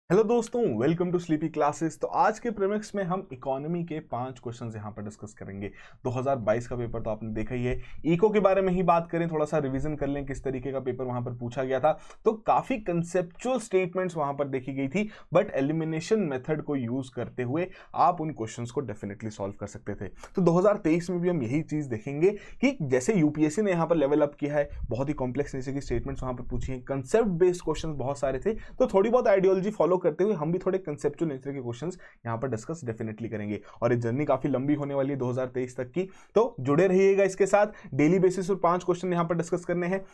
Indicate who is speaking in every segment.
Speaker 1: Hello दोस्तों, welcome to sleepy classes. तो आज के प्रीमिक्स में हम इकोनॉमी के 5 क्वेश्चंस यहां पर डिस्कस करेंगे। 2022 का पेपर तो आपने देखा ही है। इको के बारे में ही बात करें, थोड़ा सा रिवीजन कर लें किस तरीके का पेपर वहां पर पूछा गया था। तो काफी कंसेप्चुअल स्टेटमेंट्स वहां पर देखी गई थी, बट एलिमिनेशन मेथड को यूज करते हुए आप उन क्वेश्चंस को डेफिनेटली सॉल्व कर सकते थे। तो 2023 में भी हम यही चीज देखेंगे कि जैसे यूपीएससी ने यहाँ पर लेवल अप किया है, बहुत ही कॉम्प्लेक्स नेचर की स्टेटमेंट्स वहां पर पूछी है, कंसेप्ट बेस्ड क्वेश्चन बहुत सारे थे, तो थोड़ी बहुत आइडियोलॉजी फॉलो करते हुए हम भी थोड़े कंसेप्चुअल नेचर के क्वेश्चंस यहां पर डिस्कस डेफिनेटली करेंगे। और ये जर्नी काफी लंबी होने वाली है 2023 तक की, तो जुड़े रहिएगा इसके साथ। डेली बेसिस पर 5 क्वेश्चन यहां पर डिस्कस करने हैं।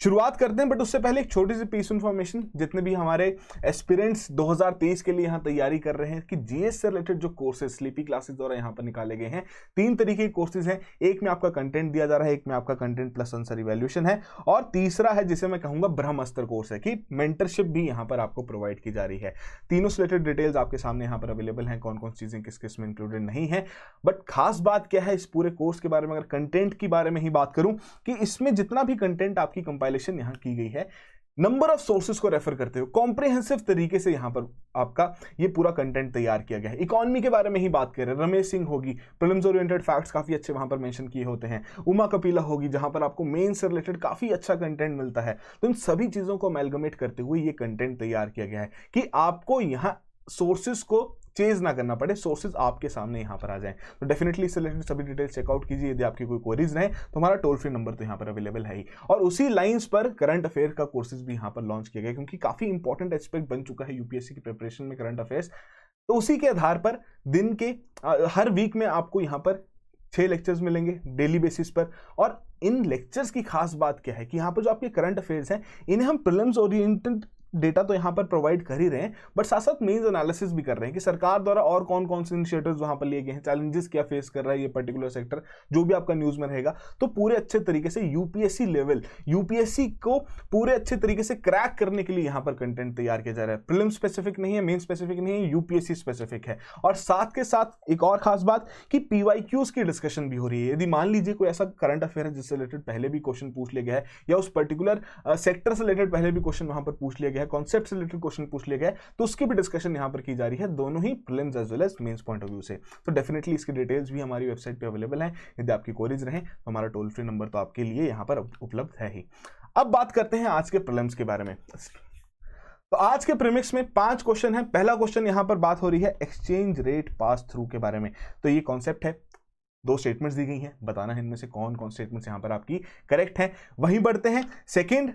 Speaker 1: शुरुआत करते हैं, बट उससे पहले एक छोटी सी पीस इन्फॉर्मेशन। जितने भी हमारे एस्पिरेंट्स 2023 के लिए यहां तैयारी कर रहे हैं कि जीएस से रिलेटेड जो कोर्सेज स्लीपी क्लासेस द्वारा यहां पर निकाले गए हैं, 3 तरीके के कोर्सेज हैं। एक में आपका कंटेंट दिया जा रहा है, एक में आपका कंटेंट प्लस आंसर इवैल्यूएशन है, और तीसरा है जिसे मैं कहूंगा ब्रह्मास्त्र कोर्स है कि मेंटरशिप भी यहां पर आपको प्रोवाइड की जा रही है। तीनों से रिलेटेड डिटेल्स आपके सामने यहां पर अवेलेबल हैं, कौन कौन सी चीजें किस किस में इंक्लूडेड नहीं है। बट खास बात क्या है इस पूरे कोर्स के बारे में, अगर कंटेंट के बारे में ही बात करूं, कि इसमें जितना भी कंटेंट आपकी कंपाइलेशन यहां की गई है, नंबर ऑफ सोर्सेज को रेफर करते हुए कॉम्प्रिहेंसिव तरीके से यहां पर आपका ये पूरा कंटेंट तैयार किया गया है। इकोनॉमी के बारे में ही बात करें, रमेश सिंह होगी, प्रीलिम्स ओरिएंटेड फैक्ट्स काफी अच्छे वहां पर मेंशन किए होते हैं। उमा कपिला होगी, जहां पर आपको मेन से रिलेटेड काफी अच्छा कंटेंट मिलता है। तो इन सभी चीजों को अमेलगमेट करते हुए ये कंटेंट तैयार किया गया है कि आपको यहां सोर्सेज को चेंज ना करना पड़े, सोर्सेज आपके सामने यहां पर आ जाएं। तो डेफिनेटली इससे रिलेटेड सभी डिटेल्स चेकआउट कीजिए। यदि आपकी कोई क्वेरीज रहे तो हमारा टोल फ्री नंबर तो यहां पर अवेलेबल है ही, और उसी लाइंस पर करंट अफेयर का कोर्सेज भी यहां पर लॉन्च किया गया, क्योंकि काफी इंपॉर्टेंट एस्पेक्ट बन चुका है यूपीएससी की प्रिपरेशन में करंट अफेयर्स। तो उसी के आधार पर दिन के हर वीक में आपको यहां पर 6 लेक्चर्स मिलेंगे डेली बेसिस पर। और इन लेक्चर्स की खास बात क्या है कि यहाँ पर जो आपके करंट अफेयर्स हैं, इन्हें हम प्रीलिम्स ओरिएंटेड डेटा तो यहां पर प्रोवाइड कर ही रहे हैं, बट साथ साथ मेंस एनालिसिस भी कर रहे हैं कि सरकार द्वारा और कौन कौन से इनिशिएटिव्स वहां पर लिए गए हैं, चैलेंजेस क्या फेस कर रहा है ये पर्टिकुलर सेक्टर, जो भी आपका न्यूज में रहेगा। तो पूरे अच्छे तरीके से यूपीएससी लेवल, यूपीएससी को पूरे अच्छे तरीके से क्रैक करने के लिए यहां पर कंटेंट तैयार किया जा रहा है। प्रीलिम स्पेसिफिक नहीं है, मेन स्पेसिफिक नहीं है, यूपीएससी स्पेसिफिक है। और साथ के साथ एक और खास बात कि पीवाईक्यूज की डिस्कशन भी हो रही है। यदि मान लीजिए कोई ऐसा करंट अफेयर है जिससे रिलेटेड पहले भी क्वेश्चन पूछ लिया गया है, या उस पर्टिकुलर सेक्टर से रिलेटेड पहले भी क्वेश्चन वहां पर पूछ लिया गया है, कॉन्सेप्ट से रिलेटेड क्वेश्चन पूछ लिया गया है, तो उसकी भी डिस्कशन यहां पर की जा रही है, दोनों ही prelims as well as mains point of view से। तो डेफिनेटली इसकी डिटेल्स भी हमारी वेबसाइट पे अवेलेबल है। यदि आपकी क्वेरीज रहे तो हमारा टोल फ्री नंबर तो आपके लिए यहां पर उपलब्ध है ही। अब बात करते हैं आज के प्रीलिम्स के बारे में। तो आज के प्रीमिक्स में 5 क्वेश्चन है। पहला क्वेश्चन यहां पर बात हो रही है एक्सचेंज रेट पास थ्रू के बारे में। तो ये कॉन्सेप्ट है, 2 स्टेटमेंट्स दी गई हैं, बताना है इनमें से कौन कौन स्टेटमेंट्स यहां पर आपकी करेक्ट है। वहीं बढ़ते हैं सेकंड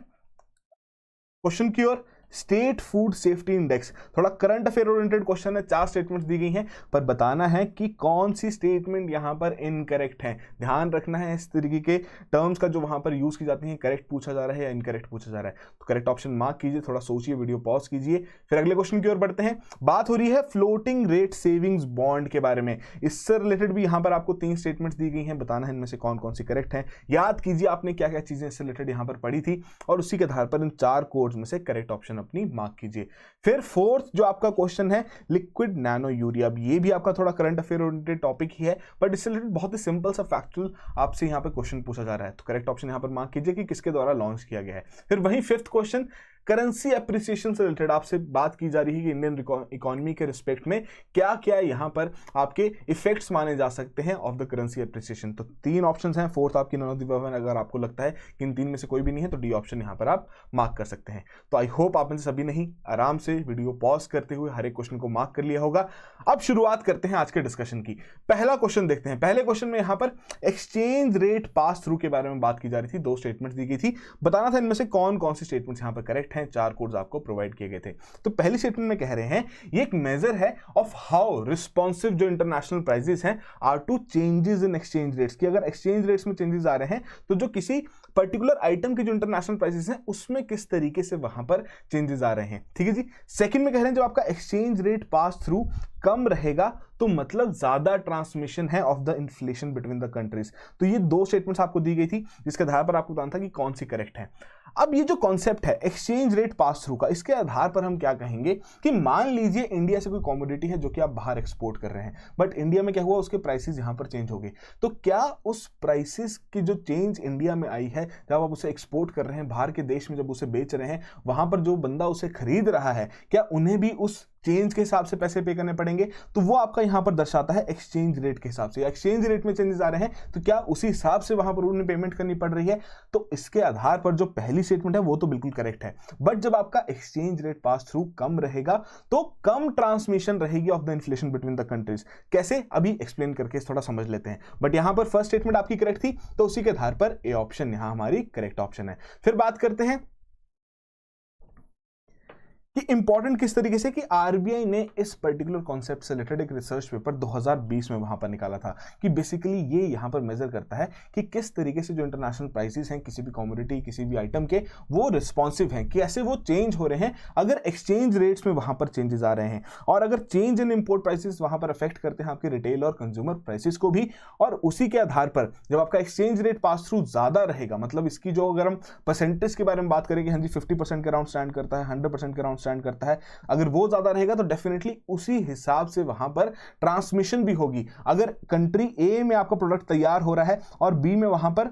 Speaker 1: क्वेश्चन की ओर, स्टेट फूड सेफ्टी इंडेक्स। थोड़ा करंट अफेयर ओरिएंटेड क्वेश्चन है, 4 स्टेटमेंट्स दी गई हैं, पर बताना है कि कौन सी स्टेटमेंट यहां पर इनकरेक्ट है। ध्यान रखना है इस तरीके के टर्म्स का जो वहां पर यूज की जाती हैं, करेक्ट पूछा जा रहा है या इनकरेक्ट पूछा जा रहा है। तो करेक्ट ऑप्शन मार्क कीजिए, थोड़ा सोचिए, वीडियो पॉज कीजिए, फिर अगले क्वेश्चन की ओर बढ़ते हैं। बात हो रही है फ्लोटिंग रेट सेविंग्स बॉन्ड के बारे में। इससे रिलेटेड भी यहां पर आपको 3 स्टेटमेंट्स दी गई हैं, बताना है इनमें से कौन कौन सी करेक्ट है। याद कीजिए आपने क्या क्या चीजें इससे रिलेटेड यहां पर पढ़ी थी, और उसी के आधार पर इन 4 कोड्स में से करेक्ट ऑप्शन अपनी मार्क कीजिए। फिर फोर्थ जो आपका क्वेश्चन है, लिक्विड नैनो यूरिया। अब ये भी आपका थोड़ा करंट अफेयर ओरिएंटेड टॉपिक ही है, बट इससे रिलेटेड बहुत ही सिंपल सा फैक्चुअल आपसे यहां पे क्वेश्चन पूछा जा रहा है। तो करेक्ट ऑप्शन यहां पर मार्क कीजिए कि किसके द्वारा लॉन्च किया गया है। फिर वही 5th क्वेश्चन, करेंसी एप्रिसिएशन से रिलेटेड आपसे बात की जा रही है कि इंडियन इकोनॉमी के रिस्पेक्ट में क्या क्या यहां पर आपके इफेक्ट्स माने जा सकते हैं ऑफ द करेंसी एप्रिसिएशन। तो 3 ऑप्शंस हैं, फोर्थ आपकी नन ऑफ द अबव है। अगर आपको लगता है कि इन 3 में से कोई भी नहीं है तो डी ऑप्शन यहां पर आप मार्क कर सकते हैं। तो आई होप आप में से सभी नहीं आराम से वीडियो पॉज करते हुए हर एक क्वेश्चन को मार्क कर लिया होगा। अब शुरुआत करते हैं आज के डिस्कशन की। पहला क्वेश्चन देखते हैं। पहले क्वेश्चन में यहां पर एक्सचेंज रेट पास थ्रू के बारे में बात की जा रही थी, 2 स्टेटमेंट्स दी गई थी, बताना था इनमें से कौन कौन सी स्टेटमेंट्स यहां पर करेक्ट हैं। 4 कोड्स आपको प्रोवाइड किए गए थे। तो पहली स्टेटमेंट में कह रहे हैं ये एक मेजर है ऑफ हाउ रिस्पॉन्सिव जो इंटरनेशनल प्राइसेस हैं are to changes in exchange rates, कि अगर एक्सचेंज रेट्स में चेंजेस आ रहे हैं तो जो किसी पर्टिकुलर आइटम के जो इंटरनेशनल प्राइसेस हैं उसमें किस तरीके से वहां पर चेंजेस आ रहे हैं। ठीक है जी। सेकंड में कह रहे हैं जब आपका एक्सचेंज रेट पास थ्रू कम रहेगा तो मतलब ज्यादा ट्रांसमिशन है of the inflation between the countries. तो ये 2 स्टेटमेंट्स आपको दी गई थी, जिसके आधार पर आपको बताना था कि कौन सी करेक्ट है। अब ये जो कॉन्सेप्ट है एक्सचेंज रेट पास थ्रू का, इसके आधार पर हम क्या कहेंगे कि मान लीजिए इंडिया से कोई कमोडिटी है जो कि आप बाहर एक्सपोर्ट कर रहे हैं, बट इंडिया में क्या हुआ, उसके प्राइसेस यहां पर चेंज हो गए। तो क्या उस प्राइसेस की जो चेंज इंडिया में आई है, जब आप उसे एक्सपोर्ट कर रहे हैं बाहर के देश में, जब उसे बेच रहे हैं, वहां पर जो बंदा उसे खरीद रहा है, क्या उन्हें भी उस चेंज के हिसाब से पैसे पे करने पड़ेंगे? तो वो आपका यहां पर दर्शाता है एक्सचेंज रेट के हिसाब से। एक्सचेंज रेट में चेंजेस आ रहे हैं तो क्या उसी हिसाब से वहां पर उन्हें पेमेंट करनी पड़ रही है? तो इसके आधार पर जो पहली स्टेटमेंट है वो तो बिल्कुल करेक्ट है, बट जब आपका एक्सचेंज रेट पास थ्रू कम रहेगा तो कम ट्रांसमिशन रहेगी of the inflation between the countries. कैसे, अभी एक्सप्लेन करके थोड़ा समझ लेते हैं। बट यहां पर फर्स्ट स्टेटमेंट आपकी करेक्ट थी, तो उसी के आधार पर ए ऑप्शन यहां हमारी करेक्ट ऑप्शन है। फिर बात करते हैं कि इंपॉर्टेंट किस तरीके से कि आरबीआई ने इस पर्टिकुलर कॉन्सेप्ट से रिलेटेड एक रिसर्च पेपर 2020 में वहां पर निकाला था कि बेसिकली ये यहां पर मेजर करता है कि किस तरीके से जो इंटरनेशनल प्राइसेस हैं किसी भी कमोडिटी किसी भी आइटम के, वो रिस्पॉन्सिव हैं, कैसे वो चेंज हो रहे हैं अगर एक्सचेंज रेट्स में वहां पर चेंजेस आ रहे हैं, और अगर चेंज इन इंपोर्ट प्राइसेस वहां पर अफेक्ट करते हैं आपके रिटेल और कंज्यूमर प्राइसेस को भी। और उसी के आधार पर जब आपका एक्सचेंज रेट पास थ्रू ज्यादा रहेगा, मतलब इसकी जो अगर हम परसेंटेज के बारे में बात करें कि हाँ जी 50% के अराउंड स्टैंड करता है, 100% के अराउंड स्टैंड करता है, अगर वो ज्यादा रहेगा तो डेफिनेटली उसी हिसाब से वहां पर ट्रांसमिशन भी होगी। अगर कंट्री ए में आपका प्रोडक्ट तैयार हो रहा है और बी में वहां पर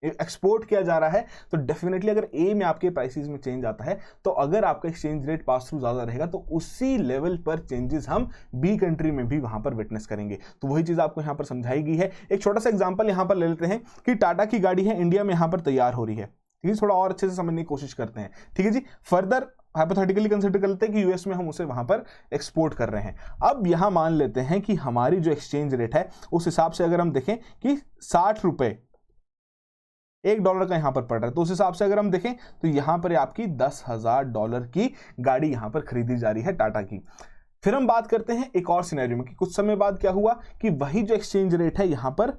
Speaker 1: एक्सपोर्ट किया जा रहा है, तो डेफिनेटली अगर ए में आपके प्राइसेस में चेंज आता है, तो अगर आपका एक्सचेंज रेट पास थ्रू ज्यादा रहेगा तो उसी लेवल पर चेंजेस हम बी कंट्री में भी वहां पर विटनेस करेंगे। तो वही चीज आपको यहां पर समझाई गई है। एक छोटा सा एग्जांपल यहां पर ले लेते हैं कि टाटा की गाड़ी है, इंडिया में यहां पर तैयार हो रही है, ठीक है, थोड़ा और अच्छे से समझने की कोशिश करते हैं। ठीक है जी, फर्दर हाइपोथेटिकली कंसीडर कर लेते हैं कि यूएस में हम उसे वहां पर एक्सपोर्ट कर रहे हैं। अब यहां मान लेते हैं कि हमारी जो एक्सचेंज रेट है उस हिसाब से अगर हम देखें कि 60 रुपए $1 का यहां पर पड़ रहा है, तो उस हिसाब से अगर हम देखें तो यहां पर आपकी $10,000 की गाड़ी यहां पर खरीदी जा रही है टाटा की। फिर हम बात करते हैं एक और सिनेरियो में कि कुछ समय बाद क्या हुआ कि वही जो एक्सचेंज रेट है यहां पर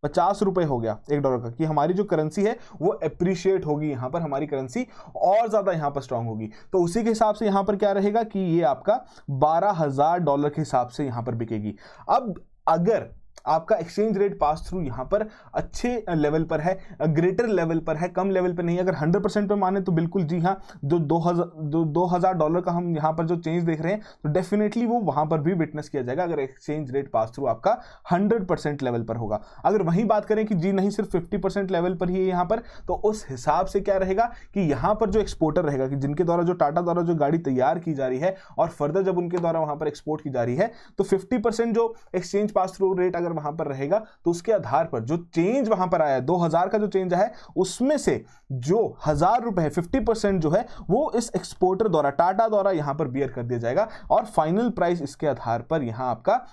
Speaker 1: 50 रुपए हो गया $1 का, कि हमारी जो करेंसी है वो एप्रिशिएट होगी, यहां पर हमारी करेंसी और ज्यादा यहां पर स्ट्रांग होगी। तो उसी के हिसाब से यहां पर क्या रहेगा कि ये आपका $12,000 के हिसाब से यहां पर बिकेगी। अब अगर आपका एक्सचेंज रेट पास थ्रू यहां पर अच्छे लेवल पर है, ग्रेटर लेवल पर है, कम लेवल पर नहीं, अगर 100% पे माने तो बिल्कुल जी हाँ, जो $2,000 का हम यहां पर जो चेंज देख रहे हैं तो डेफिनेटली वो वहां पर भी विटनेस किया जाएगा अगर एक्सचेंज रेट पास थ्रू आपका 100% लेवल पर होगा। अगर वहीं बात करें कि जी नहीं सिर्फ 50% लेवल पर ही है यहां पर, तो उस हिसाब से क्या रहेगा कि यहां पर जो एक्सपोर्टर रहेगा, कि जिनके द्वारा जो टाटा द्वारा जो गाड़ी तैयार की जा रही है और फर्दर जब उनके द्वारा वहां पर एक्सपोर्ट की जा रही है, तो 50% जो एक्सचेंज पास थ्रू रेट अगर वहां पर रहेगा तो उसके आधार पर जो चेंज वहां पर आया 2000 का जो चेंज है उसमें से जो ₹1000 50% जो है वो इस एक्सपोर्टर द्वारा टाटा द्वारा यहां पर बियर कर दिया जाएगा, और फाइनल प्राइस इसके आधार पर यहां आपका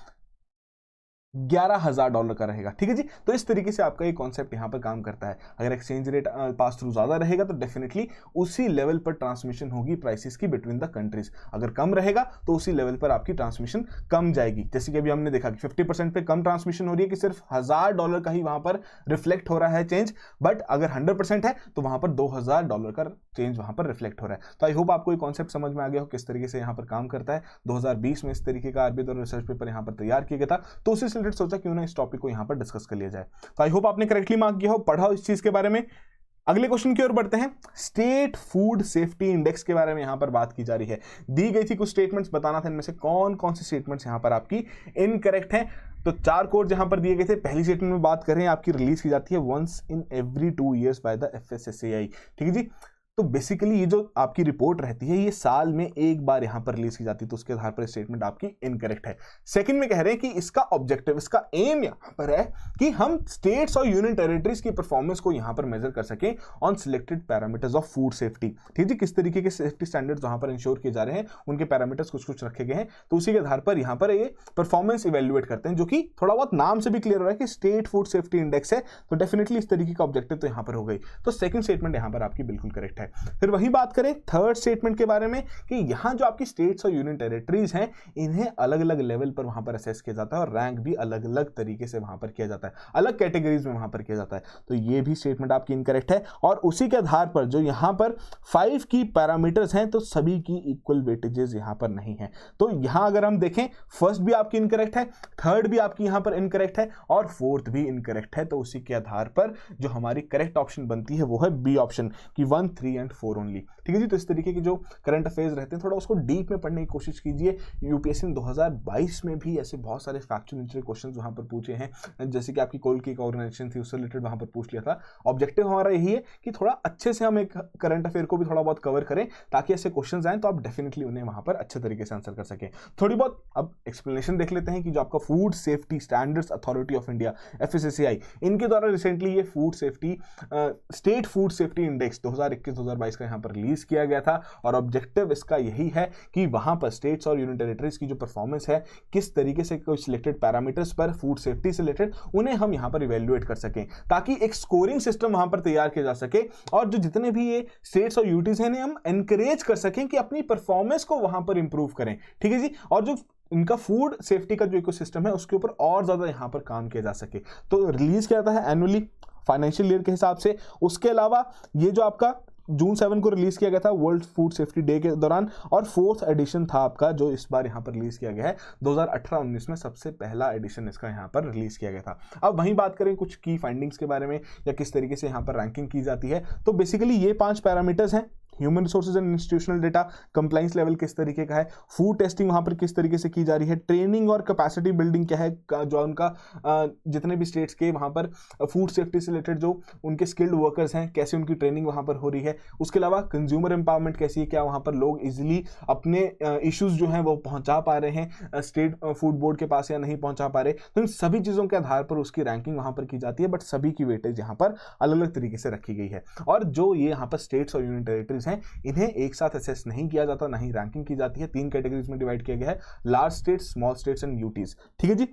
Speaker 1: $11,000 का रहेगा। ठीक है जी, तो इस तरीके से आपका ये कॉन्सेप्ट यहां पर काम करता है। अगर एक्सचेंज रेट पास थ्रू ज्यादा रहेगा तो डेफिनेटली उसी लेवल पर ट्रांसमिशन होगी प्राइसेस की बिटवीन द कंट्रीज, अगर कम रहेगा तो उसी लेवल पर आपकी ट्रांसमिशन कम जाएगी। जैसे कि अभी हमने देखा कि 50% पे कम ट्रांसमिशन हो रही है कि सिर्फ $1000 का ही वहां पर रिफ्लेक्ट हो रहा है चेंज, बट अगर 100% है तो वहां पर $2000 का चेंज वहां पर रिफ्लेक्ट हो रहा है। तो आई होप आपको ये कॉन्सेप्ट समझ में आ गया हो किस तरीके से यहां पर काम करता है। 2020 में इस तरीके का आरबीआई द्वारा रिसर्च पेपर यहां पर तैयार किया गया था, तो उसी से सोचा क्यों ना इस टॉपिक को यहां पर डिस्कस कर लिया जाए। तो आई होप आपने करेक्टली मार्क किया हो, पढ़ा हो इस चीज के बारे में। अगले क्वेश्चन की ओर बढ़ते हैं। स्टेट फूड सेफ्टी इंडेक्स के बारे में यहां पर बात की जा रही है। दी गई थी कुछ स्टेटमेंट्स, बताना था इनमें से कौन कौन से स्टेटमेंट्स यहां पर आपकी इनकरेक्ट हैं। तो 4 कोड यहां पर दिए गए थे। पहली स्टेटमेंट में बात करें आपकी रिलीज की जाती है once in every 2 years by the FSSAI। ठीक है जी, तो बेसिकली ये जो आपकी रिपोर्ट रहती है ये साल में एक बार यहां पर रिलीज की जाती है, तो उसके आधार पर स्टेटमेंट आपकी इनकरेक्ट है। सेकंड में कह रहे हैं कि इसका ऑब्जेक्टिव, इसका एम यहां पर है कि हम स्टेट्स और यूनियन टेरिटरीज की परफॉर्मेंस को यहां पर मेजर कर सकें on selected parameters of food safety. ठीक है, किस तरीके के सेफ्टी स्टैंडर्ड्स वहां पर इंश्योर किए जा रहे हैं, उनके पैरामीटर्स कुछ कुछ रखे गए हैं, तो उसी के आधार पर यहां पर ये परफॉर्मेंस इवेल्युएट करते हैं, जो कि थोड़ा बहुत नाम से भी क्लियर हो रहा है कि स्टेट फूड सेफ्टी इंडेक्स है। तो डेफिनेटली इस तरीके का ऑब्जेक्टिव तो यहां पर हो गई। तो सेकंड स्टेटमेंट यहां पर आपकी बिल्कुल करेक्ट है। है। फिर वही बात करें थर्ड स्टेटमेंट के बारे में कि यहाँ जो आपकी स्टेट्स और यूनियन टेरिटरीज हैं इन्हें अलग अलग लेवल पर वहां पर असेस किया जाता है और रैंक भी अलग अलग तरीके से वहां पर किया जाता है, अलग कैटेगरीज में वहां पर किया जाता है। तो ये भी स्टेटमेंट आपकी इनकरेक्ट है और उसी के आधार पर जो यहाँ पर 5 की पैरामीटर्स हैं तो सभी की इक्वल वेटेजेस यहाँ पर नहीं है। तो यहाँ अगर हम देखें फर्स्ट भी आपकी इनकरेक्ट है, थर्ड भी आपकी यहाँ पर इनकरेक्ट है और फोर्थ भी इनकरेक्ट है। तो उसी के आधार पर जो हमारी करेक्ट ऑप्शन बनती है वो है बी ऑप्शन की 1, 3 एंड 4 ओनली। ठीक है जी। तो इस तरीके के जो करंट अफेयर्स रहते हैं थोड़ा उसको डीप में पढ़ने की कोशिश कीजिए। यूपीएससी ने 2022 में भी ऐसे बहुत सारे फैक्चुअल नेचर क्वेश्चन वहां पर पूछे हैं, जैसे कि आपकी कोल की ऑर्गेनाइजेशन थी उससे रिलेटेड वहां पर पूछ लिया था। ऑब्जेक्टिव हमारा यही है कि थोड़ा अच्छे से हम एक करंट अफेयर को भी थोड़ा बहुत कवर करें ताकि ऐसे क्वेश्चन आए तो आप डेफिनेटली उन्हें वहां पर अच्छे तरीके से आंसर कर सकें। थोड़ी बहुत अब एक्सप्लेनेशन देख लेते हैं कि जो आपका food safety standards authority of India FSSAI इनके द्वारा रिसेंटली ये food safety state food safety index 2021-2022 का यहाँ पर रिलीज किया गया था और ऑब्जेक्टिव इसका यही है कि वहां पर स्टेट्स और यूनियन टेरिटरीज की जो परफॉर्मेंस है किस तरीके से कोई सिलेक्टेड पैरामीटर्स पर फूड सेफ्टी से रिलेटेड उन्हें हम यहां पर इवेल्युएट कर सकें ताकि एक स्कोरिंग सिस्टम वहां पर तैयार किया जा सके और जो जितने भी ये स्टेट्स और यूटीज हैं हम एनकरेज कर सकें कि अपनी परफॉर्मेंस को वहां पर इंप्रूव करें। ठीक है जी। और जो इनका फूड सेफ्टी का जो इकोसिस्टम है उसके ऊपर और ज्यादा यहां पर काम किया जा सके। तो रिलीज किया जाता है एनुअली फाइनेंशियल ईयर के हिसाब से। उसके अलावा ये जो आपका जून 7 को रिलीज किया गया था वर्ल्ड फूड सेफ्टी डे के दौरान और 4th एडिशन था आपका जो इस बार यहां पर रिलीज किया गया है। 2018-19 में सबसे पहला एडिशन इसका यहां पर रिलीज किया गया था। अब वहीं बात करें कुछ की फाइंडिंग्स के बारे में या किस तरीके से यहां पर रैंकिंग की जाती है तो बेसिकली ये 5 पैरामीटर्स हैं। Human resources and institutional data, compliance level किस तरीके का है, फूड टेस्टिंग वहां पर किस तरीके से की जा रही है, ट्रेनिंग और कैपेसिटी बिल्डिंग क्या है, जो उनका जितने भी स्टेट्स के वहां पर फूड सेफ्टी से रिलेटेड जो उनके स्किल्ड वर्कर्स हैं कैसे उनकी ट्रेनिंग वहां पर हो रही है। उसके अलावा कंज्यूमर एम्पावरमेंट कैसी है, क्या वहां पर लोग इजिली अपने इश्यूज जो हैं वो पहुंचा पा रहे हैं स्टेट फूड बोर्ड के पास या नहीं पहुंचा पा रहे। तो इन सभी चीजों के आधार पर उसकी रैंकिंग वहां पर की जाती है बट सभी की वेटेज यहाँ पर अलग अलग तरीके से रखी गई है। और जो ये यहाँ पर स्टेट्स और यूनियन टेरिटरीज हैं इन्हें एक साथ असेस नहीं किया जाता, ना ही रैंकिंग की जाती है। 3 कैटेगरीज में डिवाइड किया गया है, large states, small states and UTs. ठीक है जी।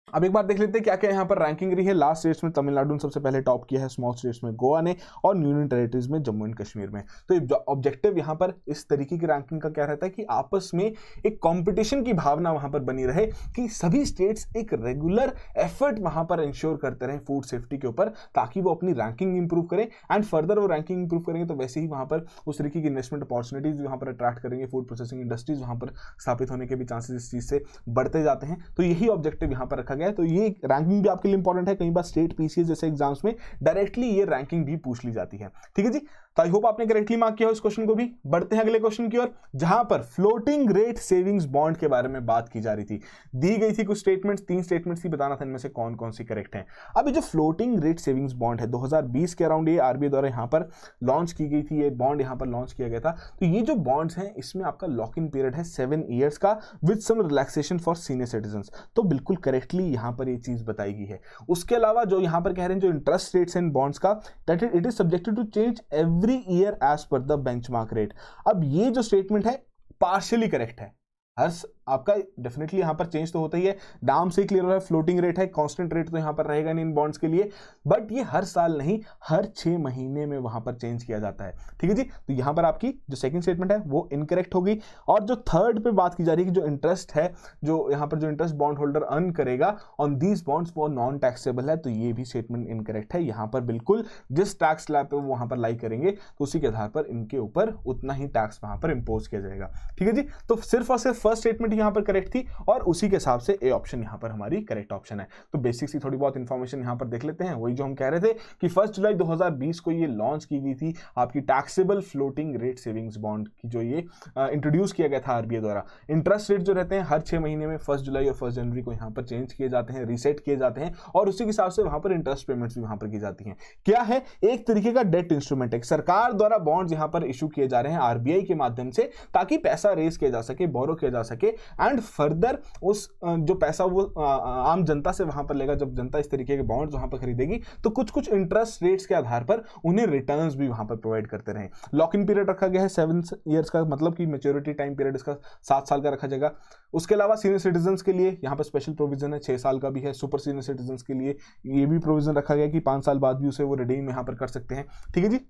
Speaker 1: अब एक बार देख लेते हैं क्या क्या यहाँ पर रैंकिंग रही है। लार्ज स्टेट्स में तमिलनाडु ने सबसे पहले टॉप किया है, स्मॉल स्टेट्स में गोवा ने और यूनियन टेरिटरीज में जम्मू एंड कश्मीर में। तो ऑब्जेक्टिव यहाँ पर इस तरीके की रैंकिंग का क्या रहता है कि आपस में एक कंपटीशन की भावना वहां पर बनी रहे कि सभी स्टेट्स एक रेगुलर एफर्ट वहां पर इंश्योर करते रहे फूड सेफ्टी के ऊपर ताकि वो अपनी रैंकिंग इंप्रूव करें एंड फर्दर वो रैंकिंग इंप्रूव करेंगे तो वैसे ही वहां पर उस तरीके की इन्वेस्टमेंट अपॉर्चुनिटीज वहां पर अट्रैक्ट करेंगे, फूड प्रोसेसिंग इंडस्ट्रीज वहां पर स्थापित होने के भी चांसेस इस चीज से बढ़ते जाते हैं। तो यही ऑब्जेक्टिव यहाँ पर रखा गया है। तो ये रैंकिंग भी आपके लिए इंपॉर्टेंट है। कई बार स्टेट पीसीएस जैसे एग्जाम्स में डायरेक्टली ये रैंकिंग भी पूछ ली जाती है। ठीक है जी। तो आई होप आपने करेक्टली मार्क किया हो इस क्वेश्चन को भी। बढ़ते हैं अगले क्वेश्चन की ओर जहां पर फ्लोटिंग रेट सेविंग्स बॉन्ड के बारे में बात की जा रही थी। दी गई थी कुछ स्टेटमेंट्स, 3 स्टेटमेंट्स थी, बताना था इनमें से कौन कौन सी करेक्ट है। अब ये जो फ्लोटिंग रेट सेविंग्स बॉन्ड है 2020 के अराउंड ये आरबीआई द्वारा यहां पर लॉन्च की गई थी, ये बॉन्ड यहां पर लॉन्च किया गया था। तो ये जो बॉन्ड्स हैं इसमें आपका लॉक इन पीरियड है 7 ईयर्स का with some relaxation for senior citizens. तो बिल्कुल करेक्टली यहां पर ये चीज बताई गई है। उसके अलावा जो यहां पर कह रहे हैं जो इंटरेस्ट रेट्स इन बॉन्ड्स का that it is subjected to change every year as per the benchmark rate. अब ये जो स्टेटमेंट है पार्शियली करेक्ट है। हर आपका डेफिनेटली यहां पर चेंज तो होता ही है, नाम से क्लियर हो रहा है फ्लोटिंग रेट है, कांस्टेंट रेट तो यहां पर रहेगा नहीं इन बॉन्ड्स के लिए, बट ये हर साल नहीं हर 6 महीने में वहां पर चेंज किया जाता है। ठीक है जी। तो यहां पर आपकी जो सेकंड स्टेटमेंट है वो इनकरेक्ट होगी और जो थर्ड पे बात की जा रही है कि जो इंटरेस्ट है जो यहां पर जो इंटरेस्ट बॉन्ड होल्डर अर्न करेगा ऑन दीज बॉन्ड्स वो नॉन टैक्सेबल है। तो ये भी स्टेटमेंट इनकरेक्ट है। यहां पर बिल्कुल जिस टैक्स स्लैब पे वो वहां पर लाई करेंगे तो उसी के आधार पर इनके ऊपर उतना ही टैक्स वहां पर इंपोज किया जाएगा। ठीक है जी। तो सिर्फ और सिर्फ फर्स्ट स्टेटमेंट यहां पर करेक्ट थी और उसी के हिसाब से ए ऑप्शन यहां पर हमारी करेक्ट ऑप्शन है। तो बेसिक सी थोड़ी बहुत इंफॉर्मेशन यहां पर देख लेते हैं। वही जो हम कह रहे थे कि 1 जुलाई 2020 को ये लॉन्च की गई थी आपकी taxable floating rate savings bond की जो ये इंट्रोड्यूस किया गया था आरबीआई द्वारा। इंटरेस्ट रेट जो रहते हैं हर 6 महीने में 1 जुलाई और 1 जनवरी को यहां पर चेंज किए जाते हैं, रीसेट किए जाते हैं और उसी के हिसाब से वहां पर इंटरेस्ट पेमेंट्स भी वहां पर की जाती हैं। क्या है, एक तरीके का डेट इंस्ट्रूमेंट है, सरकार द्वारा बॉन्ड्स यहां पर इशू किए जा रहे हैं आरबीआई के माध्यम से ताकि पैसा रेज किया जा सके, बोरो किया जा सके एंड फर्दर उस जो पैसा वो आम जनता से वहां पर लेगा। जब जनता इस तरीके के बॉन्ड्स वहां पर खरीदेगी तो कुछ कुछ इंटरेस्ट रेट्स के आधार पर उन्हें रिटर्न्स भी वहां पर प्रोवाइड करते रहे। लॉक इन पीरियड रखा गया है 7 ईयर्स का, मतलब कि मैच्योरिटी टाइम पीरियड इसका 7 साल का रखा जाएगा। उसके अलावा सीनियर सिटीजंस के लिए यहां पर स्पेशल प्रोविजन है, 6 साल का भी है। सुपर सीनियर सिटीजंस के लिए ये भी प्रोविजन रखा गया कि 5 साल बाद भी उसे वो रिडीम यहां पर कर सकते हैं। ठीक है जी।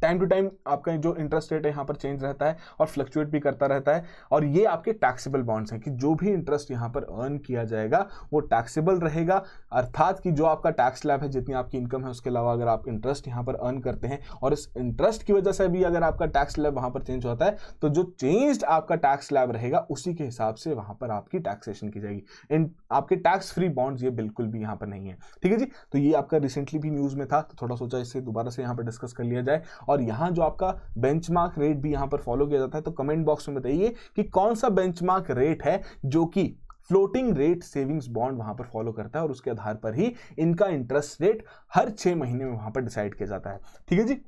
Speaker 1: टाइम टू टाइम आपका जो इंटरेस्ट रेट है यहाँ पर चेंज रहता है और फ्लक्चुएट भी करता रहता है। और ये आपके टैक्सेबल बॉन्ड्स हैं कि जो भी इंटरेस्ट यहाँ पर अर्न किया जाएगा वो टैक्सेबल रहेगा, अर्थात कि जो आपका टैक्स स्लैब है, जितनी आपकी इनकम है, उसके अलावा अगर आप इंटरेस्ट यहाँ पर अर्न करते हैं और इस इंटरेस्ट की वजह से भी अगर आपका टैक्स स्लैब वहाँ पर चेंज होता है तो जो चेंज्ड आपका टैक्स स्लैब रहेगा उसी के हिसाब से वहाँ पर आपकी टैक्सेशन की जाएगी। इन आपके टैक्स फ्री बॉन्ड्स ये बिल्कुल भी यहाँ पर नहीं है, ठीक है जी। तो ये आपका रिसेंटली भी न्यूज़ में था, तो थोड़ा सोचा इससे दोबारा से यहाँ पर डिस्कस कर लिया जाए। और यहाँ जो आपका बेंचमार्क रेट भी यहाँ पर फॉलो किया जाता है, तो कमेंट बॉक्स में बताइए कि कौन सा बेंचमार्क रेट है जो कि फ्लोटिंग रेट सेविंग्स बॉन्ड वहां पर फॉलो करता है और उसके आधार पर ही इनका इंटरेस्ट रेट हर 6 महीने में वहां पर डिसाइड किया जाता है, ठीक है जी।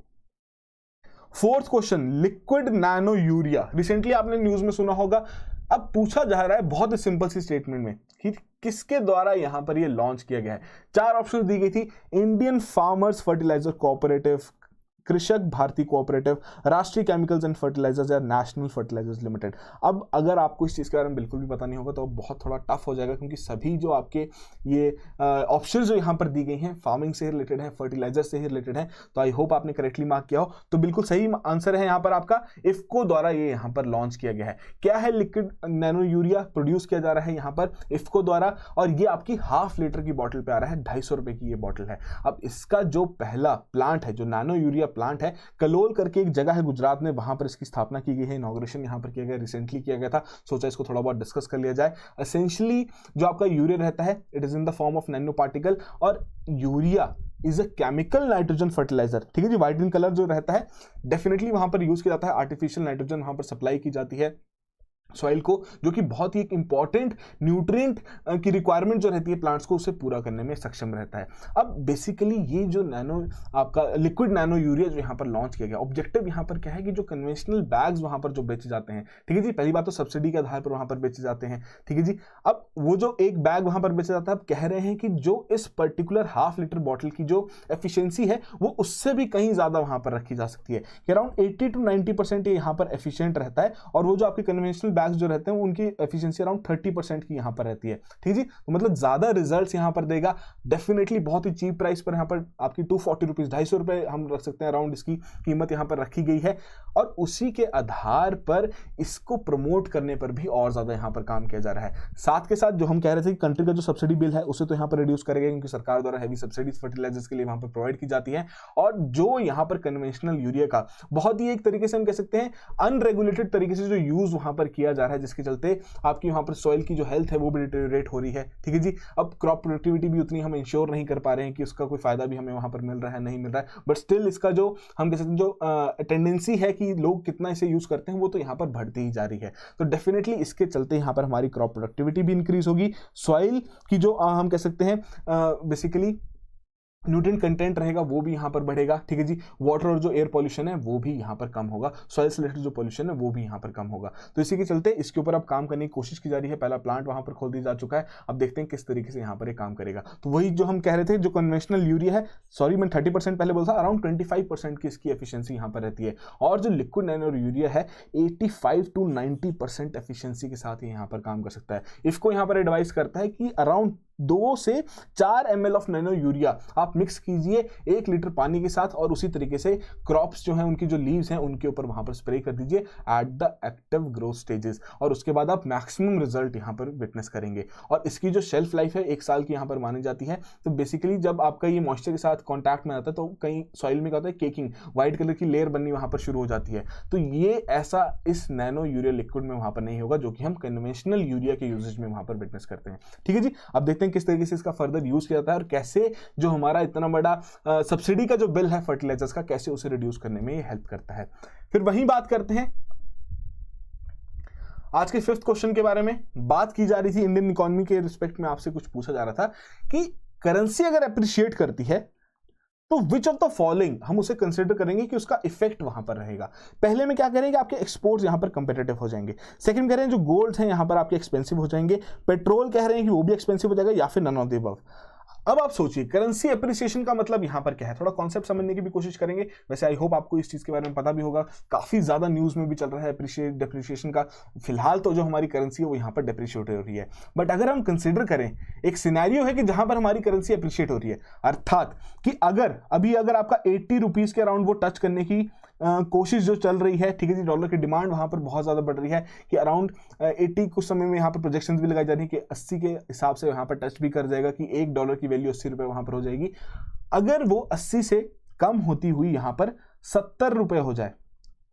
Speaker 1: Fourth question, liquid nano urea, recently आपने न्यूज में सुना होगा। अब पूछा जा रहा है बहुत ही सिंपल सी स्टेटमेंट में कि किसके द्वारा यहां पर ये लॉन्च किया गया है। 4 ऑप्शन दी गई थी, इंडियन फार्मर्स फर्टिलाइजर कोऑपरेटिव, कृषक भारती कोऑपरेटिव, राष्ट्रीय केमिकल्स एंड फर्टिलाइजर्स या नेशनल फर्टिलाइजर्स लिमिटेड। अब अगर आपको इस चीज़ के बारे में बिल्कुल भी पता नहीं होगा तो बहुत थोड़ा टफ हो जाएगा, क्योंकि सभी जो आपके ये ऑप्शन जो यहाँ पर दी गई हैं फार्मिंग से रिलेटेड हैं, फर्टिलाइजर से ही रिलेटेड हैं। तो आई होप आपने करेक्टली मार्क किया हो। तो बिल्कुल सही आंसर है यहाँ पर आपका, इफ्को द्वारा ये यहाँ पर लॉन्च किया गया है। क्या है, लिक्विड नैनो यूरिया प्रोड्यूस किया जा रहा है यहाँ पर इफ्को द्वारा, और ये आपकी ½ लीटर की बॉटल पे आ रहा है, 250 रुपए की ये बॉटल है। अब इसका जो पहला प्लांट है, जो नैनो यूरिया प्लांट है, कलोल करके एक जगह है गुजरात में, वहां पर इसकी स्थापना की गई है, इनॉग्रेशन यहां पर किया गया, रिसेंटली किया गया था। सोचा इसको थोड़ा बहुत डिस्कस कर लिया जाए। एसेंशियली जो आपका यूरिया रहता है, it is in the form of nano particle, और urea is a chemical nitrogen fertilizer, ठीक है जी। व्हाइट ग्रीन कलर जो रहता है डेफिनेटली वहां पर यूज किया जाता है, आर्टिफिशियल नाइट्रोजन वहां पर सप्लाई की जाती है सॉइल को, जो कि बहुत ही एक इंपॉर्टेंट न्यूट्रिएंट की रिक्वायरमेंट जो रहती है प्लांट्स को, उसे पूरा करने में सक्षम रहता है। अब बेसिकली ये जो नैनो आपका लिक्विड नैनो यूरिया जो यहाँ पर लॉन्च किया गया, ऑब्जेक्टिव यहाँ पर क्या है कि जो कन्वेंशनल बैग्स वहाँ पर जो बेचे जाते हैं, ठीक है जी, पहली बात तो सब्सिडी के आधार पर वहाँ पर बेचे जाते हैं, ठीक है जी। अब वो जो एक बैग वहाँ पर बेचा जाता है, अब कह रहे हैं कि जो इस पर्टिकुलर ½ लीटर बॉटल की जो एफिशिएंसी है वो उससे भी कहीं ज़्यादा वहाँ पर रखी जा सकती है, कि अराउंड 80 to 90% ये यहाँ पर एफिशिएंट रहता है। और वो जो आपके कन्वेंशनल बैग्स जो रहते हैं उनकी एफिशिएंसी अराउंड 30% की यहाँ पर रहती है, ठीक है जी। तो मतलब ज्यादा रिजल्ट्स यहाँ पर देगा, डेफिनेटली बहुत ही चीप प्राइस पर यहाँ पर आपकी 240 रुपीज, 250 रुपए हम रख सकते हैं अराउंड, इसकी कीमत यहाँ पर रखी गई है। और उसी के आधार पर इसको प्रमोट करने पर भी और ज्यादा यहाँ पर काम किया जा रहा है। साथ के साथ जो हम कह रहे थे कि कंट्री का जो सब्सिडी बिल है उसे तो यहाँ पर रिड्यूस करेगा, क्योंकि सरकार द्वारा हैवी सब्सिडीज फर्टिलाइजर्स के लिए वहां पर प्रोवाइड की जाती है। और जो यहाँ पर कन्वेंशनल यूरिया का बहुत ही एक तरीके से हम कह सकते हैं अनरेगुलेटेड तरीके से जो यूज वहां पर किया जा रहा है, जिसके चलते आपकी वहां पर सॉइल की जो हेल्थ है वो भी डिटेरियोरेट हो रही है, ठीक है जी। अब क्रॉप प्रोडक्टिविटी भी उतनी हम इंश्योर नहीं कर पा रहे हैं कि उसका कोई फायदा भी हमें वहां पर मिल रहा है, नहीं मिल रहा है, बट स्टिल इसका जो हम कह सकते हैं जो टेंडेंसी है कि लोग कितना इसे यूज करते हैं वो तो यहाँ पर बढ़ती ही जा रही है। तो डेफिनेटली इसके चलते यहाँ पर हमारी क्रॉप प्रोडक्टिविटी भी इंक्रीज होगी, सॉइल की जो हम कह सकते हैं बेसिकली न्यूट्रिएंट कंटेंट रहेगा वो भी यहाँ पर बढ़ेगा, ठीक है जी। वाटर और जो एयर पॉल्यूशन है वो भी यहाँ पर कम होगा, सॉइल से रिलेटेड जो पॉल्यूशन है वो भी यहाँ पर कम होगा। तो इसी के चलते इसके ऊपर अब काम करने की कोशिश की जा रही है। पहला प्लांट वहाँ पर खोल दिया जा चुका है, अब देखते हैं किस तरीके से यहाँ पर ये काम करेगा। तो वही जो हम कह रहे थे, जो कन्वेंशनल यूरिया है, सॉरी मैं 30% पहले बोला था, अराउंड 25% की इसकी एफिशिएंसी यहाँ पर रहती है। और जो लिक्विड नैनो यूरिया है 85 to 90% एफिशिएंसी के साथ ही यहाँ पर काम कर सकता है। इसको यहाँ पर एडवाइस करता है कि अराउंड 2 से 4 ml ऑफ नैनो यूरिया आप मिक्स कीजिए 1 लीटर पानी के साथ, और उसी तरीके से क्रॉप्स जो हैं उनकी जो लीव्स हैं उनके ऊपर वहां पर स्प्रे कर दीजिए at the active growth stages, और उसके बाद आप मैक्सिमम रिजल्ट यहां पर विटनेस करेंगे। और इसकी जो शेल्फ लाइफ है 1 साल की यहां पर मानी जाती है। तो बेसिकली जब आपका ये मॉइस्चर के साथ कॉन्टैक्ट में आता है तो कहीं सॉइल में क्या होता है, केकिंग, व्हाइट कलर की लेयर बननी वहां पर शुरू हो जाती है। तो ये ऐसा इस नैनो यूरिया लिक्विड में वहां पर नहीं होगा, जो कि हम कन्वेंशनल यूरिया के यूजेज में वहां पर विटनेस करते हैं, ठीक है जी। अब देखते हैं किस तरीके से इसका फर्दर यूज किया जाता है और कैसे जो हमारा इतना बड़ा सब्सिडी का जो बिल है फर्टिलाइजर्स का, कैसे उसे रिड्यूस करने में ये हेल्प करता है। फिर वहीं बात करते हैं आज के 5th क्वेश्चन के बारे में। बात की जा रही थी इंडियन इकोनॉमी के रिस्पेक्ट में, आपसे कुछ पूछा जा रहा था कि करेंसी अगर अप्रिशिएट करती है तो विच ऑफ द फॉलोइंग हम उसे कंसिडर करेंगे कि उसका इफेक्ट वहां पर रहेगा। पहले में क्या करेंगे, आपके एक्सपोर्ट्स यहां पर कंपेटिटिव हो जाएंगे। सेकंड कह रहे हैं जो गोल्ड है यहां पर आपके एक्सपेंसिव हो जाएंगे। पेट्रोल कह रहे हैं कि वो भी एक्सपेंसिव हो जाएगा, या फिर नन ऑफ द अबव। अब आप सोचिए करेंसी एप्रिसिएशन का मतलब यहां पर क्या है, थोड़ा कॉन्सेप्ट समझने की भी कोशिश करेंगे। वैसे आई होप आपको इस चीज के बारे में पता भी होगा, काफी ज्यादा न्यूज में भी चल रहा है डेप्रिसिएशन का। फिलहाल तो जो हमारी करेंसी है वो यहां पर डेप्रिशिएट हो रही है, बट अगर हम कंसिडर करें, एक सिनेरियो है कि जहां पर हमारी करेंसी एप्रिशिएट हो रही है, अर्थात कि अगर आपका 80 रुपीज के अराउंड वो टच करने की कोशिश जो चल रही है, ठीक है जी, डॉलर की डिमांड वहां पर बहुत ज्यादा बढ़ रही है कि अराउंड 80 कुछ समय में यहाँ पर प्रोजेक्शंस भी लगाई जा रही है कि 80 के हिसाब से यहाँ पर टच भी कर जाएगा कि $1 की वैल्यू 80 रुपये वहां पर हो जाएगी। अगर वो 80 से कम होती हुई यहाँ पर 70 रुपये हो जाए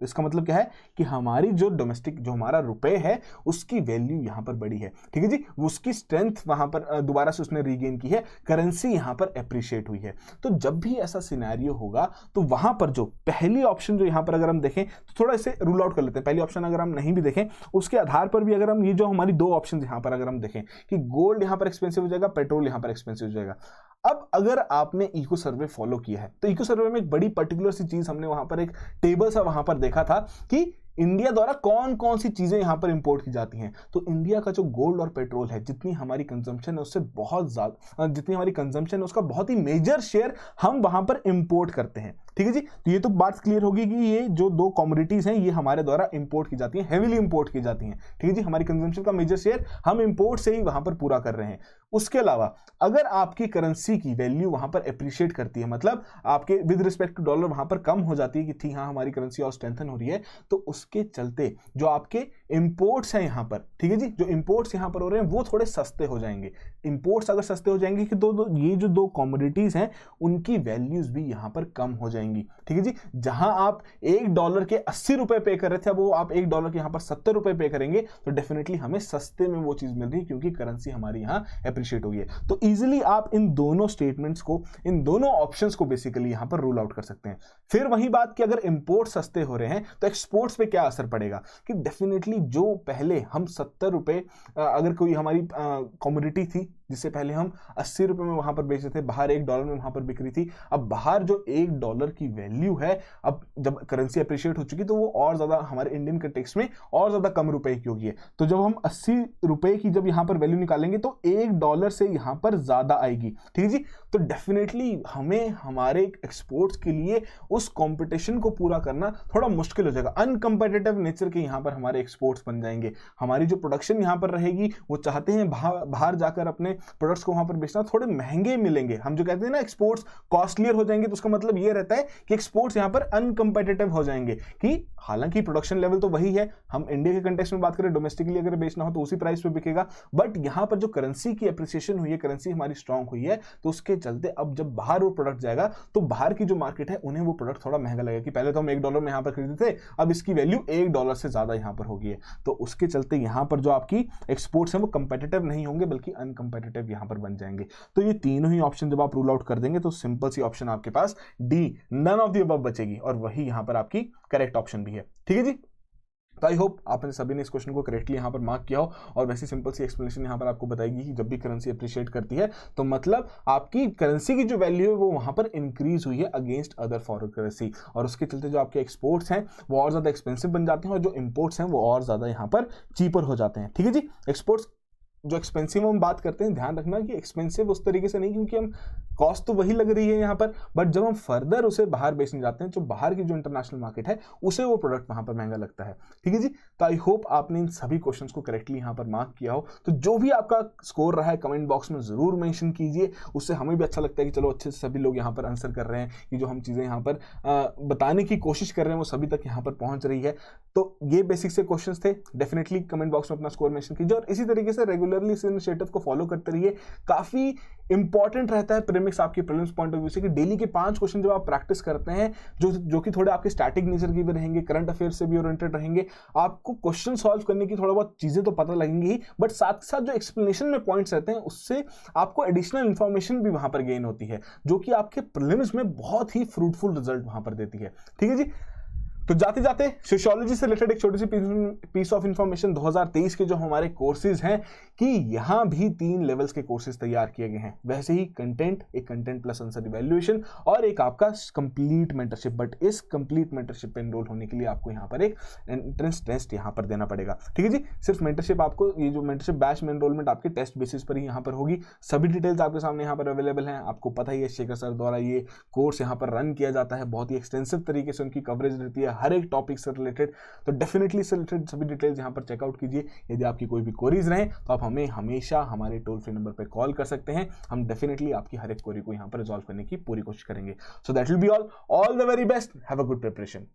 Speaker 1: तो इसका मतलब क्या है कि हमारी जो डोमेस्टिक, जो हमारा रुपए है, उसकी वैल्यू यहां पर बढ़ी है, ठीक है जी, उसकी स्ट्रेंथ वहां पर दोबारा से उसने रीगेन की है, करेंसी यहां पर एप्रिशिएट हुई है। तो जब भी ऐसा सिनेरियो होगा तो वहां पर जो पहली ऑप्शन जो यहां पर अगर हम देखें तो थोड़ा इसे रूल आउट कर लेते हैं। पहली ऑप्शन अगर हम नहीं भी देखें उसके आधार पर भी अगर हम ये जो हमारी दो ऑप्शन यहां पर अगर हम देखें कि गोल्ड यहां पर एक्सपेंसिव हो जाएगा, पेट्रोल यहां पर एक्सपेंसिव हो जाएगा। अब अगर आपने इको सर्वे फॉलो किया है तो इको सर्वे में एक बड़ी पर्टिकुलर सी चीज हमने वहां पर एक टेबल सा वहां पर देखा था कि इंडिया द्वारा कौन कौन सी चीजें यहां पर इंपोर्ट की जाती हैं। तो इंडिया का जो गोल्ड और पेट्रोल है, जितनी हमारी कंजम्पशन है उससे बहुत ज्यादा, जितनी हमारी कंजम्पशन है उसका बहुत ही मेजर शेयर हम वहां पर इंपोर्ट करते हैं, ठीक है जी। तो ये तो बात क्लियर होगी कि ये जो दो कमोडिटीज हैं ये हमारे द्वारा इंपोर्ट की जाती हैं, हेवीली इंपोर्ट की जाती हैं, ठीक है जी। हमारी कंजम्पशन का मेजर शेयर हम इंपोर्ट से ही वहां पर पूरा कर रहे हैं। उसके अलावा अगर आपकी करेंसी की वैल्यू वहां पर एप्रिशिएट करती है, मतलब आपके विद रिस्पेक्ट टू डॉलर वहां पर कम हो जाती है कि ठीक हाँ हमारी करेंसी और स्ट्रेंथन हो रही है, तो उसके चलते जो आपके इंपोर्ट्स हैं यहां पर, ठीक है जी, जो इंपोर्ट्स यहां पर हो रहे हैं वो थोड़े सस्ते हो जाएंगे। इंपोर्ट्स अगर सस्ते हो जाएंगे कि ये जो दो कमोडिटीज हैं उनकी वैल्यूज भी यहां पर कम हो जाएंगी, ठीक है जी। जहां आप $1 के 80 रुपए पे कर रहे थे, अब वो आप $1 के यहां पर 70 रुपए पे करेंगे तो डेफिनेटली हमें सस्ते में वो चीज मिल रही है क्योंकि करेंसी हमारी यहां एप्रिशिएट हुई है। तो इजीली आप इन दोनों स्टेटमेंट्स को, इन दोनों ऑप्शंस को बेसिकली यहां पर रूल आउट कर सकते हैं। फिर वही बात कि अगर इंपोर्ट सस्ते हो रहे हैं तो एक्सपोर्ट्स पे क्या असर पड़ेगा कि डेफिनेटली जो पहले हम 70 रुपए, अगर कोई हमारी कमोडिटी थी जिससे पहले हम 80 रुपए में वहां पर बेचते थे, बाहर $1 में वहां पर बिक रही थी, अब बाहर जो $1 की वैल्यू है, अब जब करेंसी अप्रिशिएट हो चुकी तो वो और ज्यादा हमारे इंडियन कंटेक्स्ट में और ज्यादा कम रुपए की होगी है। तो जब हम 80 रुपए की जब यहां पर वैल्यू निकालेंगे तो $1 से यहां पर ज्यादा आएगी, ठीक है जी। तो डेफिनेटली हमें हमारे एक्सपोर्ट्स के लिए उस कंपटीशन को पूरा करना थोड़ा मुश्किल हो जाएगा। अनकंपेटिटिव नेचर के यहां पर हमारे एक्सपोर्ट्स बन जाएंगे। हमारी जो प्रोडक्शन यहां पर रहेगी वो चाहते हैं बाहर जाकर अपने प्रोडक्ट्स को वहां पर बेचना थोड़े महंगे मिलेंगे। हम जो कहते हैं ना एक्सपोर्ट्स कॉस्टलियर हो जाएंगे, तो उसका मतलब ये रहता है कि एक्सपोर्ट्स यहां पर अनकंपेटिटिव हो जाएंगे कि हालांकि प्रोडक्शन लेवल तो वही है, हम इंडिया के कंटेक्स्ट में बात करें, डोमेस्टिकली अगर बेचना हो तो उसी प्राइस पे बिकेगा, बट यहां पर जो करेंसी की एप्रिसिएशन हुई है, करेंसी हमारी स्ट्रांग हुई है, तो उसके चलते अब जब बाहर वो प्रोडक्ट जाएगा तो बाहर की जो मार्केट है उन्हें वो प्रोडक्ट थोड़ा महंगा लगेगा कि पहले तो हम $1 में यहां पर खरीदते थे, अब इसकी वैल्यू $1 से ज्यादा यहां पर होगी है। तो उसके चलते यहां पर जो आपकी एक्सपोर्ट्स हैं वो कंपेटिटिव नहीं होंगे बल्कि अनकंपेटिटिव यहां पर बन जाएंगे। तो ये तीनों ही ऑप्शन जब आप रूल आउट कर देंगे तो सिंपल सी ऑप्शन आपके पास D, none of the above बचेगी और वही यहां पर आपकी करेक्ट ऑप्शन भी है, ठीक है जी। तो आई होप आपने सभी ने इस क्वेश्चन को करेक्टली यहां पर मार्क किया हो और वैसी सिंपल सी एक्सप्लेनेशन यहां पर आपको बताएगी कि जब भी करेंसी अप्रिशिएट करती है तो मतलब आपकी करेंसी की जो वैल्यू है वो वहां पर इंक्रीज हुई है अगेंस्ट अदर फॉरेन करेंसी, और उसके चलते जो आपके एक्सपोर्ट्स हैं वो और ज्यादा एक्सपेंसिव बन जाते हैं और जो इंपोर्ट्स हैं वो और ज्यादा यहां पर चीपर हो जाते हैं, ठीक है जी। एक्सपोर्ट्स जो एक्सपेंसिव हम बात करते हैं, ध्यान रखना कि एक्सपेंसिव उस तरीके से नहीं क्योंकि हम कॉस्ट तो वही लग रही है यहाँ पर, बट जब हम फर्दर उसे बाहर बेचने जाते हैं तो बाहर की जो इंटरनेशनल मार्केट है उसे वो प्रोडक्ट वहां पर महंगा लगता है, ठीक है जी। तो आई होप आपने इन सभी क्वेश्चंस को करेक्टली यहाँ पर मार्क किया हो। तो जो भी आपका स्कोर रहा है कमेंट बॉक्स में जरूर मेंशन कीजिए, उससे हमें भी अच्छा लगता है कि चलो अच्छे से सभी लोग यहाँ पर आंसर कर रहे हैं कि जो हम चीजें यहाँ पर बताने की कोशिश कर रहे हैं वो सभी तक यहाँ पर पहुंच रही है। तो ये बेसिक से क्वेश्चंस थे, डेफिनेटली कमेंट बॉक्स में अपना स्कोर मेंशन कीजिए और इसी तरीके से रेगुलरली इस इनिशिएटिव को फॉलो करते रहिए। काफी इंपॉर्टेंट रहता है प्रीमिक्स आपकी प्रीलिम्स पॉइंट ऑफ व्यू से कि डेली के 5 क्वेश्चन जब आप प्रैक्टिस करते हैं जो कि थोड़े आपके स्टैटिक नेचर के भी रहेंगे, करंट अफेयर से भी ओरिएंटेड रहेंगे, आपको क्वेश्चन सॉल्व करने की थोड़ा बहुत चीजें तो पता लगेंगी ही, बट साथ साथ जो एक्सप्लेनेशन में पॉइंट्स रहते हैं उससे आपको एडिशनल इंफॉर्मेशन भी वहां पर गेन होती है जो कि आपके प्रीलिम्स में बहुत ही फ्रूटफुल रिजल्ट वहां पर देती है, ठीक है जी। तो जाते जाते सोशियोलॉजी से रिलेटेड एक छोटी सी पीस ऑफ इंफॉर्मेशन, 2023 के जो हमारे कोर्सेज हैं कि यहां भी 3 लेवल्स के कोर्सेज तैयार किए गए हैं। वैसे ही कंटेंट, एक कंटेंट प्लस आंसर इवैल्यूएशन और एक आपका कंप्लीट मेंटरशिप, बट इस कंप्लीट मेंटरशिप पे एनरोल होने के लिए आपको यहां पर एक एंट्रेंस टेस्ट यहां पर देना पड़ेगा, ठीक है जी। सिर्फ मेंटरशिप आपको, ये जो मेंटरशिप बैच में एनरोलमेंट आपके टेस्ट बेसिस पर ही यहां पर होगी। सभी डिटेल्स आपके सामने यहां पर अवेलेबल हैं। आपको पता ही है शेखर सर द्वारा ये कोर्स यहां पर रन किया जाता है, बहुत ही एक्सटेंसिव तरीके से उनकी कवरेज रहती है हर एक टॉपिक से रिलेटेड। तो डेफिनेटली इससे रिलेटेड सभी डिटेल्स यहां पर चेकआउट कीजिए। यदि आपकी कोई भी क्वेरीज रहें तो आप हमें हमेशा हमारे टोल फ्री नंबर पर कॉल कर सकते हैं। हम डेफिनेटली आपकी हर एक क्वेरी को यहां पर रिजॉल्व करने की पूरी कोशिश करेंगे। So that will be all the very best, have a good preparation.